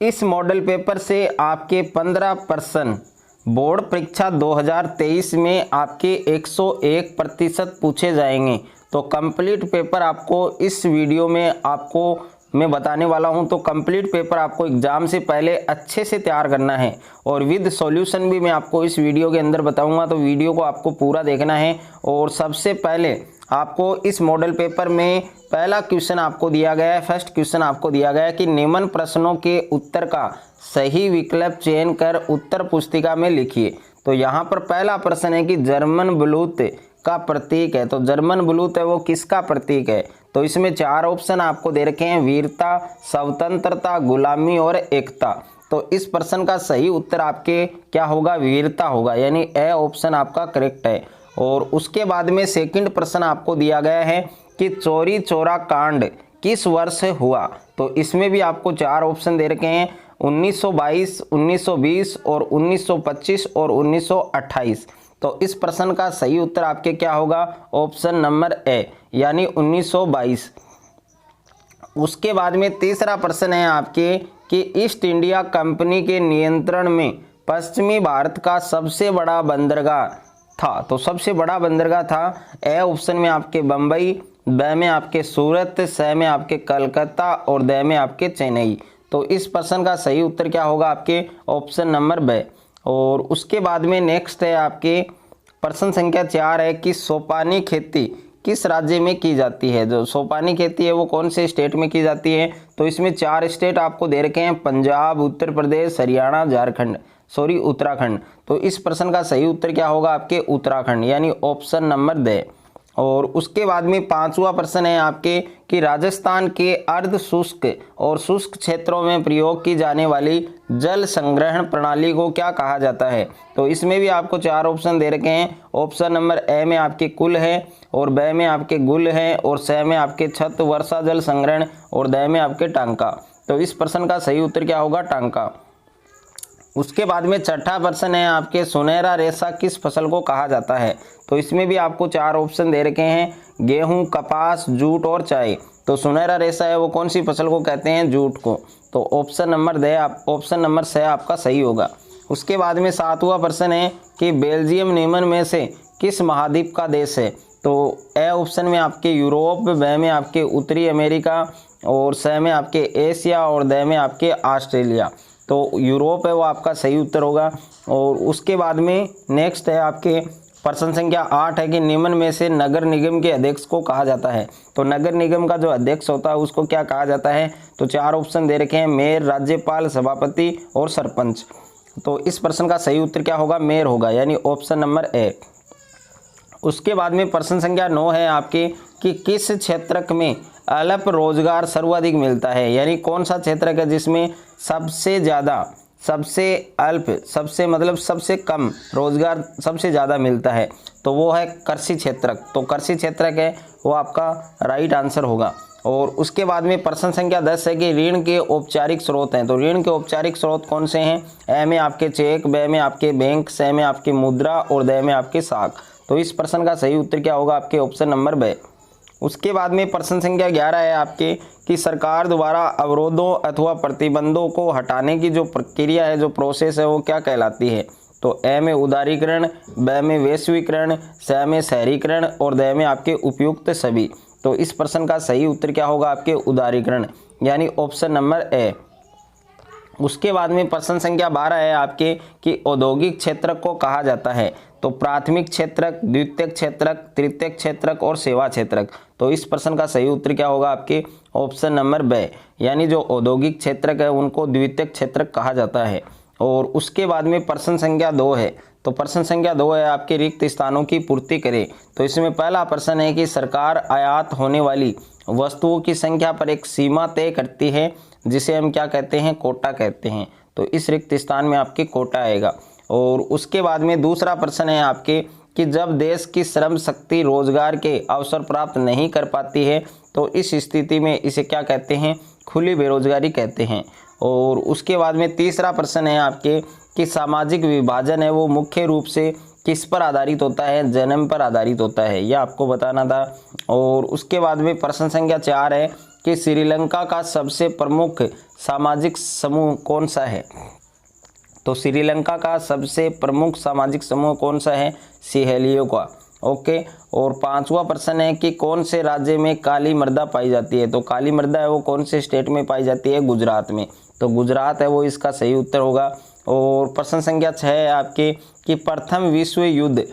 इस model paper से आपके 15% बोर्ड परीक्षा 2023 में आपके 101% पूछे जाएंगे। तो कंप्लीट पेपर आपको इस वीडियो में आपको मैं बताने वाला हूं। तो कंप्लीट पेपर आपको एग्जाम से पहले अच्छे से तैयार करना है और विद सॉल्यूशन भी मैं आपको इस वीडियो के अंदर बताऊंगा। तो वीडियो को आपको पूरा देखना है। और सबसे पहले आपको इस मॉडल पेपर में पहला क्वेश्चन आपको दिया गया है, फर्स्ट क्वेश्चन आपको दिया गया है कि निम्न प्रश्नों के उत्तर का सही विकल्प चयन कर उत्तर पुस्तिका में लिखिए। तो यहाँ पर पहला प्रश्न है कि जर्मन ब्लूत का प्रतीक है। तो जर्मन ब्लूत है वो किसका प्रतीक है? तो इसमें 4 ऑप्शन आपको दे रखे हैं, वीरता, स्वतंत्रता, गुलामी और एकता। तो इस प्रश्न का सही उत्तर आपके क्या होगा? वीरता होगा, यानी ए ऑप्शन आपका करेक्ट है। और उसके बाद में सेकंड प्रश्न आपको दिया गया है कि चौरी चौरा कांड किस वर्ष हुआ? तो इसमें भी आपको 4 ऑप्शन दे रखे हैं, 1922, 1920 और 1925 और 1928। तो इस प्रश्न का सही उत्तर आपके क्या होगा? ऑप्शन नंबर ए, यानी 1922। उसके बाद में तीसरा प्रश्न है आपके कि ईस्ट इंडिया कंपनी के नियंत्रण में पश्चिमी भारत का सबसे बड़ा बंदरगाह था। तो सबसे बड़ा बंदरगाह था ए ऑप्शन में आपके बम्बई, ब में आपके सूरत, स में आपके कलकत्ता और द में आपके चेन्नई। तो इस प्रश्न का सही उत्तर क्या होगा? आपके ऑप्शन नंबर ब। और उसके बाद में नेक्स्ट है आपके प्रश्न संख्या 4 है कि सोपानी खेती किस राज्य में की जाती है? जो सोपानी खेती है वो कौन से स्टेट में की जाती है? तो इसमें 4 स्टेट आपको दे रखे हैं, पंजाब, उत्तर प्रदेश, हरियाणा, उत्तराखंड। तो इस प्रश्न का सही उत्तर क्या होगा? आपके उत्तराखंड, यानी ऑप्शन नंबर द। और उसके बाद में 5वां प्रश्न है आपके कि राजस्थान के अर्ध शुष्क और शुष्क क्षेत्रों में प्रयोग की जाने वाली जल संग्रहण प्रणाली को क्या कहा जाता है? तो इसमें भी आपको 4 ऑप्शन दे रखे हैं। ऑप्शन नंबर ए में आपके कुल है, और ब में आपके गुल है, और स में आपके छत वर्षा जल संग्रहण, और द में आपके टांका। तो इस प्रश्न का सही उत्तर क्या होगा? टांका। उसके बाद में छठा प्रश्न है आपके सुनहरा रेशा किस फसल को कहा जाता है? तो इसमें भी आपको 4 ऑप्शन दे रखे हैं, गेहूं, कपास, जूट और चाय। तो सुनहरा रेशा है वो कौन सी फसल को कहते हैं? जूट को। तो ऑप्शन नंबर ऑप्शन नंबर स आपका सही होगा। उसके बाद में 7वां प्रश्न है कि बेल्जियम निम्न में से किस महाद्वीप का देश है? तो ए ऑप्शन में आपके यूरोप, ब में आपके उत्तरी अमेरिका, और स में आपके एशिया, और द में आपके ऑस्ट्रेलिया। तो यूरोप है वो आपका सही उत्तर होगा। और उसके बाद में नेक्स्ट है आपके प्रश्न संख्या 8 है कि निम्न में से नगर निगम के अध्यक्ष को कहा जाता है? तो नगर निगम का जो अध्यक्ष होता है उसको क्या कहा जाता है? तो 4 ऑप्शन दे रखे हैं, मेयर, राज्यपाल, सभापति और सरपंच। तो इस प्रश्न का सही उत्तर क्या होगा? मेयर होगा, यानी ऑप्शन नंबर ए। उसके बाद में प्रश्न संख्या 9 है आपके कि किस क्षेत्र में अल्प रोजगार सर्वाधिक मिलता है? यानी कौन सा क्षेत्र है जिसमें सबसे ज़्यादा, सबसे अल्प, सबसे कम रोजगार सबसे ज़्यादा मिलता है? तो वो है कृषि क्षेत्र। तो कृषि क्षेत्र है वो आपका राइट आंसर होगा। और उसके बाद में प्रश्न संख्या 10 है कि ऋण के औपचारिक स्रोत हैं। तो ऋण के औपचारिक स्रोत कौन से हैं? ए में आपके चेक, ब में आपके बैंक, स में आपके मुद्रा, और द में आपके साख। तो इस प्रश्न का सही उत्तर क्या होगा? आपके ऑप्शन नंबर ब। उसके बाद में प्रश्न संख्या 11 है आपके कि सरकार द्वारा अवरोधों अथवा प्रतिबंधों को हटाने की जो प्रक्रिया है, जो प्रोसेस है, वो क्या कहलाती है? तो ए में उदारीकरण, ब में वैश्वीकरण, स में शहरीकरण, और द में आपके उपयुक्त सभी। तो इस प्रश्न का सही उत्तर क्या होगा? आपके उदारीकरण, यानी ऑप्शन नंबर ए। उसके बाद में प्रश्न संख्या 12 है आपके कि औद्योगिक क्षेत्र को कहा जाता है? तो प्राथमिक क्षेत्रक, द्वितीयक क्षेत्रक, तृतीयक क्षेत्रक और सेवा क्षेत्रक। तो इस प्रश्न का सही उत्तर क्या होगा? आपके ऑप्शन नंबर ब, यानी जो औद्योगिक क्षेत्रक है उनको द्वितीयक क्षेत्रक कहा जाता है। और उसके बाद में प्रश्न संख्या 2 है। तो प्रश्न संख्या 2 है आपके रिक्त स्थानों की पूर्ति करें। तो इसमें पहला प्रश्न है कि सरकार आयात होने वाली वस्तुओं की संख्या पर एक सीमा तय करती है, जिसे हम क्या कहते हैं? कोटा कहते हैं। तो इस रिक्त स्थान में आपके कोटा आएगा। और उसके बाद में दूसरा प्रश्न है आपके कि जब देश की श्रम शक्ति रोजगार के अवसर प्राप्त नहीं कर पाती है तो इस स्थिति में इसे क्या कहते हैं? खुली बेरोजगारी कहते हैं। और उसके बाद में तीसरा प्रश्न है आपके कि सामाजिक विभाजन है वो मुख्य रूप से किस पर आधारित होता है? जन्म पर आधारित होता है, यह आपको बताना था। और उसके बाद में प्रश्न संख्या 4 है कि श्रीलंका का सबसे प्रमुख सामाजिक समूह कौन सा है? तो श्रीलंका का सबसे प्रमुख सामाजिक समूह कौन सा है? सिहेलियों का। ओके। और 5वां प्रश्न है कि कौन से राज्य में काली मृदा पाई जाती है? तो काली मृदा है वो कौन से स्टेट में पाई जाती है? गुजरात में। तो गुजरात है वो इसका सही उत्तर होगा। और प्रश्न संख्या 6 है आपके कि प्रथम विश्व युद्ध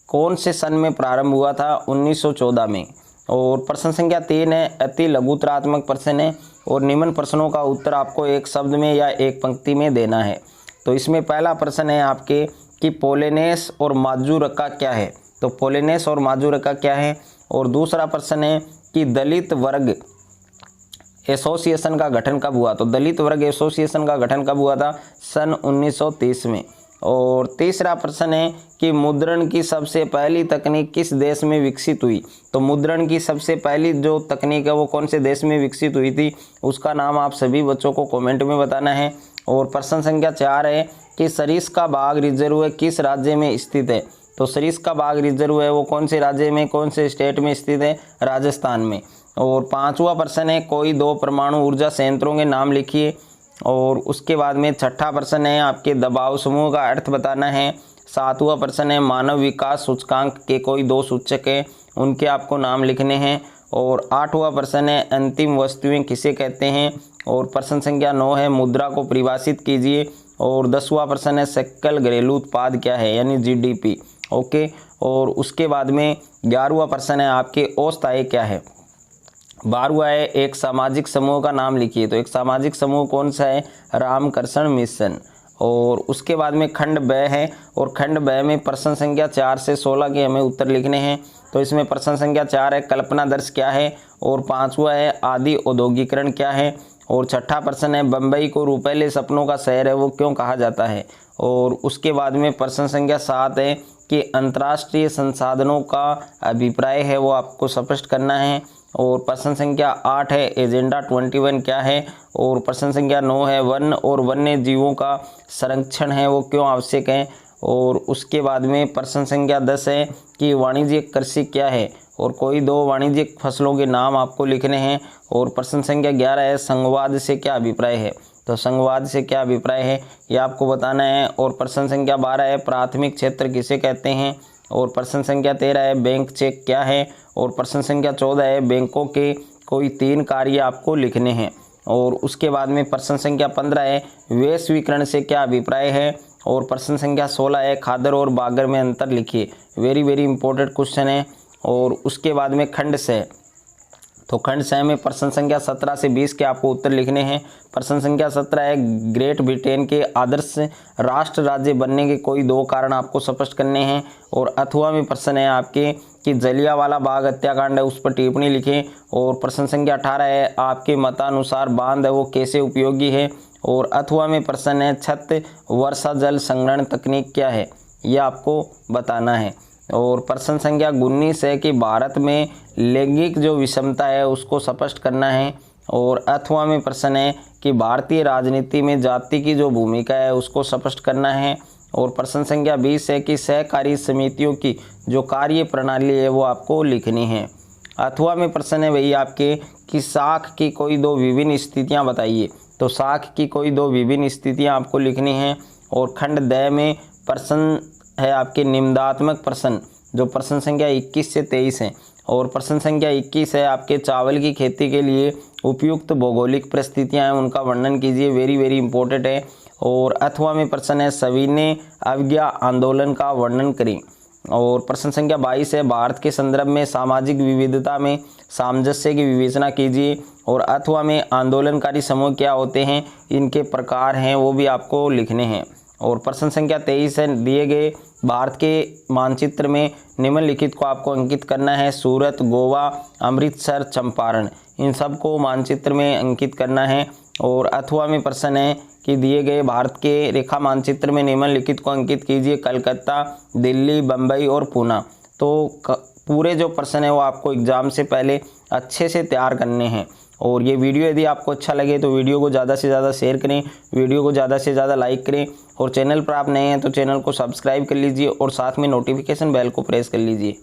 कौन से सन में प्रारंभ हुआ था? 1914 में। और प्रश्न संख्या 3 है अति लघुतरात्मक प्रश्न है और निम्न प्रश्नों का उत्तर आपको एक शब्द में या एक पंक्ति में देना है। तो इसमें पहला प्रश्न है आपके कि पोलेनेस और माजूरका क्या है? तो पोलेनेस और माजूरका क्या है? और दूसरा प्रश्न है कि दलित वर्ग एसोसिएशन का गठन कब हुआ? तो दलित वर्ग एसोसिएशन का गठन कब हुआ था? सन 1930 में। और तीसरा प्रश्न है कि मुद्रण की सबसे पहली तकनीक किस देश में विकसित हुई? तो मुद्रण की सबसे पहली जो तकनीक है वो कौन से देश में विकसित हुई थी? उसका नाम आप सभी बच्चों को कमेंट में बताना है। और प्रश्न संख्या 4 है कि सरिस्का बाघ रिजर्व किस राज्य में स्थित है? तो सरिस्का बाघ रिजर्व है वो कौन से राज्य में, कौन से स्टेट में स्थित है? राजस्थान में। और 5वां प्रश्न है कोई 2 परमाणु ऊर्जा संयंत्रों के नाम लिखिए। और उसके बाद में 6ठा प्रश्न है आपके दबाव समूह का अर्थ बताना है। 7वां प्रश्न है मानव विकास सूचकांक के कोई 2 सूचक हैं, उनके आपको नाम लिखने हैं। और 8वां प्रश्न है अंतिम वस्तुएं किसे कहते हैं? और प्रश्न संख्या 9 है मुद्रा को परिभाषित कीजिए। और 10वां प्रश्न है सकल घरेलू उत्पाद क्या है, यानी जीडीपी। ओके। और उसके बाद में 11वां प्रश्न है आपके औसत आय क्या है? 12वां है एक सामाजिक समूह का नाम लिखिए। तो एक सामाजिक समूह कौन सा है? रामकृष्ण मिशन। और उसके बाद में खंड ब है और खंड ब में प्रश्न संख्या 4 से 16 के हमें उत्तर लिखने हैं। तो इसमें प्रश्न संख्या 4 है कल्पना दर्श क्या है? और 5वां है आदि औद्योगिकरण क्या है? और 6ठा प्रश्न है बम्बई को रुपैले सपनों का शहर है वो क्यों कहा जाता है? और उसके बाद में प्रश्न संख्या 7 है कि अंतर्राष्ट्रीय संसाधनों का अभिप्राय है वो आपको स्पष्ट करना है। और प्रश्न संख्या 8 है एजेंडा 21 क्या है? और प्रश्न संख्या 9 है वन और वन्य जीवों का संरक्षण है वो क्यों आवश्यक है? और उसके बाद में प्रश्न संख्या 10 है कि वाणिज्यिक कृषि क्या है? और कोई 2 वाणिज्यिक फसलों के नाम आपको लिखने हैं। और प्रश्न संख्या 11 है संघवाद से क्या अभिप्राय है? तो संघवाद से क्या अभिप्राय है ये आपको बताना है। और प्रश्न संख्या 12 है प्राथमिक क्षेत्र किसे कहते हैं? और प्रश्न संख्या 13 है बैंक चेक क्या है? और प्रश्न संख्या 14 है बैंकों के कोई 3 कार्य आपको लिखने हैं। और उसके बाद में प्रश्न संख्या 15 है वैश्वीकरण से क्या अभिप्राय है? और प्रश्न संख्या 16 है खादर और बागर में अंतर लिखिए। वेरी वेरी इंपॉर्टेंट क्वेश्चन है। और उसके बाद में खंड से, तो खंड से में प्रश्न संख्या 17 से 20 के आपको उत्तर लिखने हैं। प्रश्न संख्या 17 है ग्रेट ब्रिटेन के आदर्श राष्ट्र राज्य बनने के कोई 2 कारण आपको स्पष्ट करने हैं। और अथवा में प्रश्न है आपके कि जलियांवाला बाग हत्याकांड है उस पर टिप्पणी लिखें। और प्रश्न संख्या 18 है आपके मतानुसार बांध है वो कैसे उपयोगी है? और अथवा में प्रश्न है छत वर्षा जल संग्रहण तकनीक क्या है, यह आपको बताना है। और प्रश्न संख्या 19 है कि भारत में लैंगिक जो विषमता है उसको स्पष्ट करना है। और अथवा में प्रश्न है कि भारतीय राजनीति में जाति की जो भूमिका है उसको स्पष्ट करना है। और प्रश्न संख्या 20 है कि सहकारी समितियों की जो कार्य प्रणाली है वो आपको लिखनी है। अथवा में प्रश्न है वही आपके कि साख की कोई 2 विभिन्न स्थितियां बताइए। तो साख की कोई 2 विभिन्न स्थितियां आपको लिखनी हैं। और खंड द में प्रश्न है आपके निम्नात्मक प्रश्न जो प्रश्न संख्या 21 से 23 हैं। और प्रश्न संख्या 21 है आपके चावल की खेती के लिए उपयुक्त भौगोलिक परिस्थितियां हैं उनका वर्णन कीजिए। वेरी वेरी इंपॉर्टेंट है। और अथवा में प्रश्न है सविनय अवज्ञा आंदोलन का वर्णन करें। और प्रश्न संख्या 22 है भारत के संदर्भ में सामाजिक विविधता में सामंजस्य की विवेचना कीजिए। और अथवा में आंदोलनकारी समूह क्या होते हैं, इनके प्रकार हैं वो भी आपको लिखने हैं। और प्रश्न संख्या 23 है दिए गए भारत के मानचित्र में निम्नलिखित को आपको अंकित करना है। सूरत, गोवा, अमृतसर, चंपारण, इन सब को मानचित्र में अंकित करना है। और अथवा में प्रश्न है कि दिए गए भारत के रेखा मानचित्र में निम्नलिखित को अंकित कीजिए। कलकत्ता, दिल्ली, बम्बई और पूना। तो पूरे जो प्रश्न है वो आपको एग्ज़ाम से पहले अच्छे से तैयार करने हैं। और ये वीडियो यदि आपको अच्छा लगे तो वीडियो को ज़्यादा से ज़्यादा शेयर करें, वीडियो को ज़्यादा से ज़्यादा लाइक करें। और चैनल पर आप नए हैं तो चैनल को सब्सक्राइब कर लीजिए और साथ में नोटिफिकेशन बेल को प्रेस कर लीजिए।